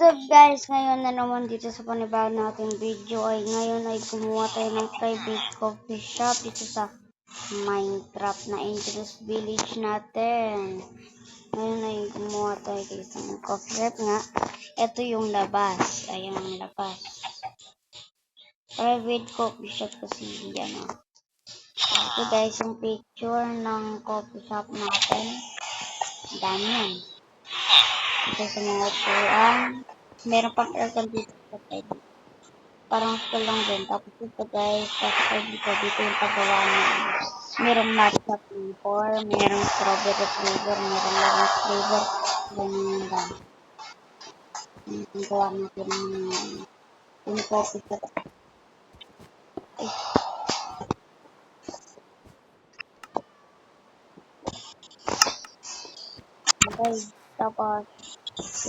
What's up guys? Ngayon na naman dito sa panibagong nating video ngayon ay gumawa tayo ng private coffee shop dito sa Minecraft na Angelus Village natin. Ngayon ay gumawa tayo dito ng coffee shop nga. Ito yung labas. Ayan ang labas. Private coffee shop kasi yan o. Ito guys yung picture ng coffee shop natin. Dami yan. Ito sa mga upuan. Meron pang aircon dito sa side. Parang school lang din. Tapos ito guys, tapos dito yung paggawa niya. Merong matcha flavor, merong strawberry flavor, merong lemon flavor. Ganyan lang. Yung gawa natin yung coffee shop. Ay. Okay. Tapos,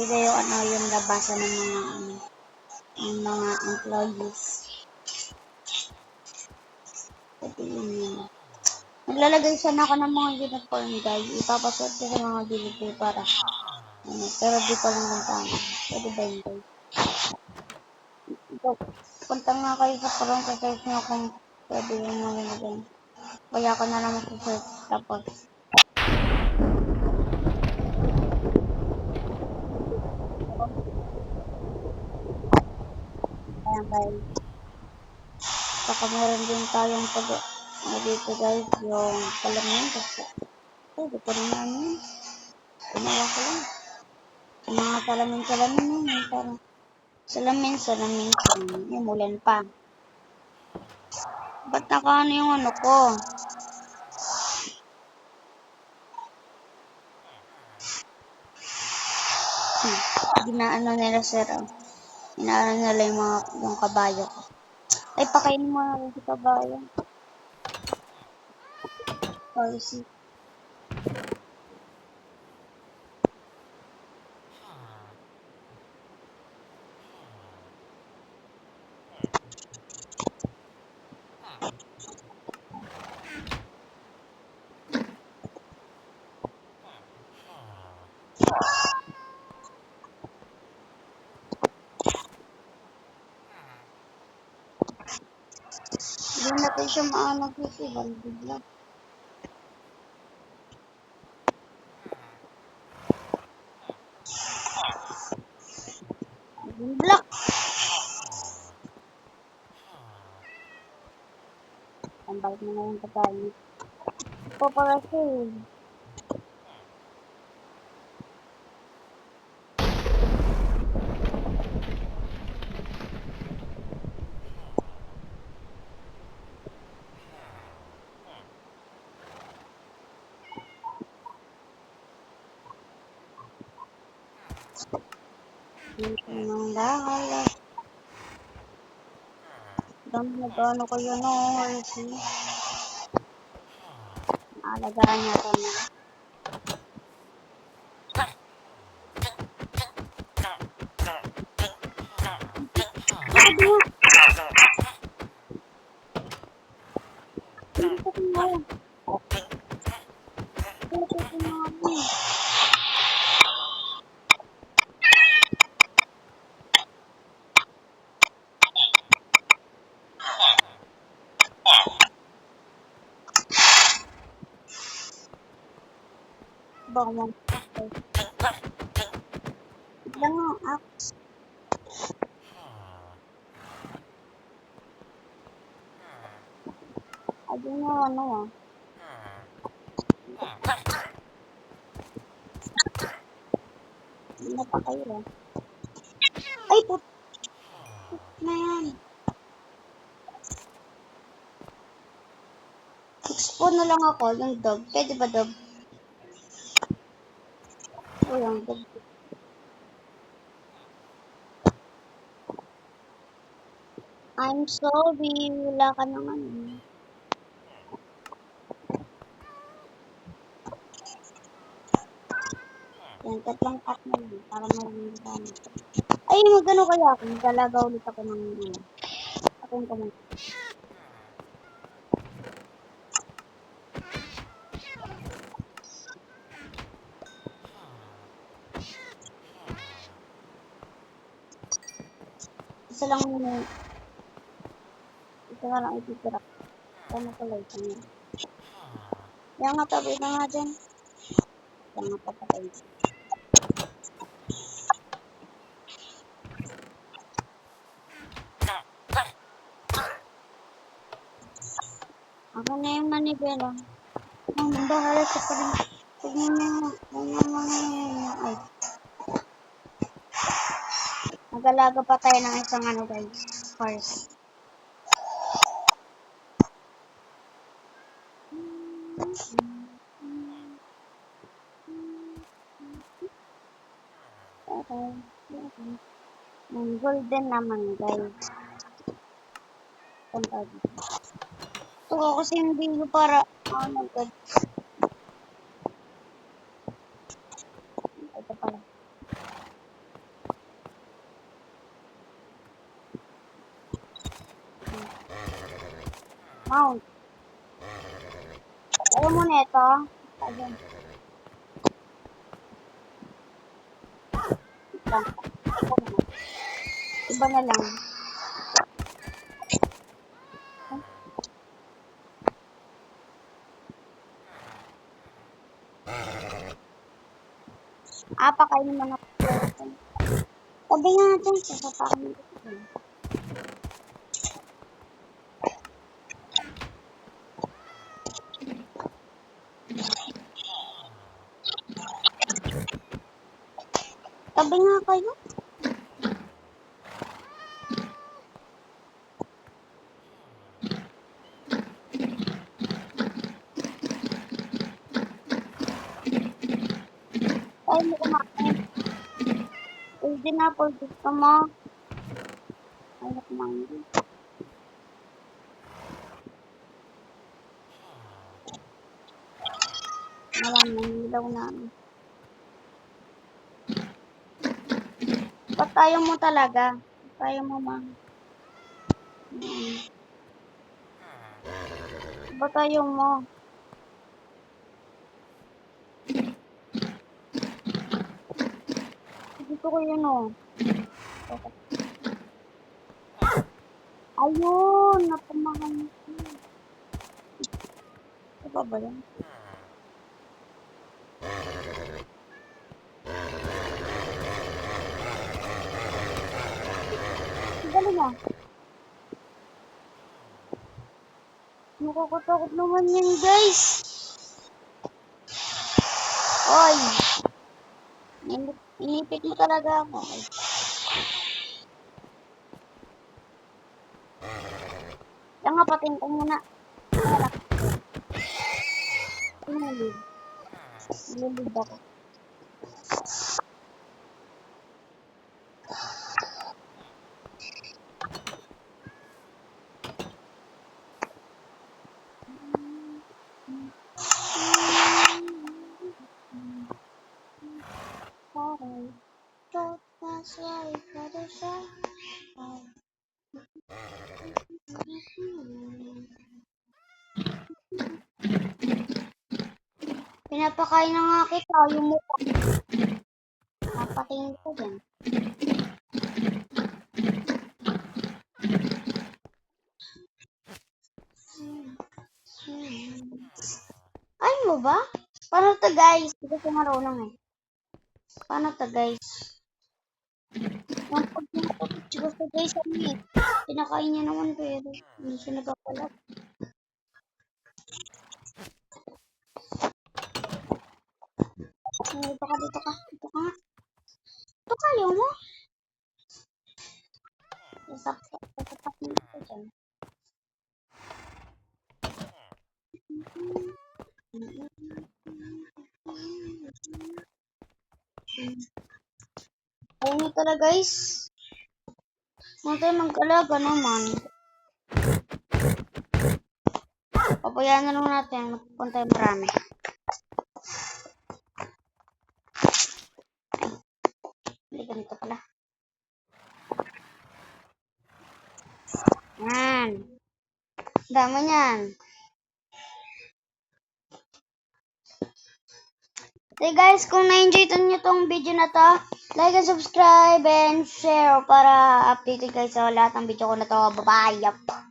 ito yung yung labasan ng mga employees. Ito yun. Naglalagay sana ako ng mga uniform guys. Ipapasot ko sa mga delivery para. Pero di ko lang kung tama. Pwede ba yun guys? Punta nga kayo sa parang sa-search nyo kung pwede yung mga ganyan. Kaya ako na lang mag-search tapos. Ayan guys. Saka meron din tayong dito guys yung salamin kasi. Di ko rin namin. Ginawa ko lang. Yung mga salamin yun. Parang salamin. Yung mulan pa. Ba't nakaano yung ano ko? Ginaano nila sir. Inaano nila yung kabayo ko. Ay, pakainin mo na rin si kabayo. Policy. Hindi natin siya maanag dito. Bandid lang. Block. Ang balik na ngayon pagkain. Ito para siya eh. Nang dahil. Dami na gano'n ko yun o. Alagaan niya ito na. Bawang. Biglang ang axe. Ayun nga ano ah. Hindi na pa kayo ah. Ay, put na yan. 6 po na lang ako yung dog. Pwede ba dog? O yung dog. I'm sorry. Wala ka naman. Yan, tatlong pack na lang. Para maraming dami. Ay, magano kaya ako. Magalaga ulit ako ng akong kamay. isa lang muna. Ito na lang ititira. Ano pala ito niya? Yan nga, tabi na nga dyan. Yan nga, papatay. Ako na yung manibela. Ang bahala sa pa rin. Tignan mo ay. Mag-alaga pa tayo ng isang ano guys. Horse. Ang golden naman guys. Ito ko kasi yung video para ano guys. Ito pala. Mount. Ayaw mo na ito. Ayan. Iba na lang. Pakainin mo na. Sabi nga natin, sasapakin ito. Sabi nga kayo. Ayaw mo kumain. Pwede na po gusto mo. Ayaw kumain. Alam mo, nilaw na. Ba't ayaw mo talaga? Ba't ayaw mo ma? Ba't ayaw mo? Dito ko yun o. Ayun! Napamahan ko. Ito pa ba yan? Dali na. Nakakatakot naman yan guys. Oy! Inipit mo talaga ako. Yan nga, patin ko muna. Nililid ako. Pinapakain na nga kita, yung mukha. Napatingin ko dyan. Ay mo ba? Paano to guys? Hindi ko marunong eh. Paano to guys? Yung pag-pinapapit gusto guys ano eh. Pinakain niya naman pero hindi siya nagpapalat. Dito ka. Dito ka nga. Dito ka, ayaw mo. Sasapak mo ito dyan. Ayaw mo talaga guys. Huwag tayo mag-alaga naman. Pabayaan na lang natin. Magpupunta tayo marami. Hindi ganito pala. Yan. Dami yan. So guys, kung na-enjoy nyo tong video na to, Like and subscribe and share para updated kayo sa lahat ng video ko na to. Bye-bye. Yup.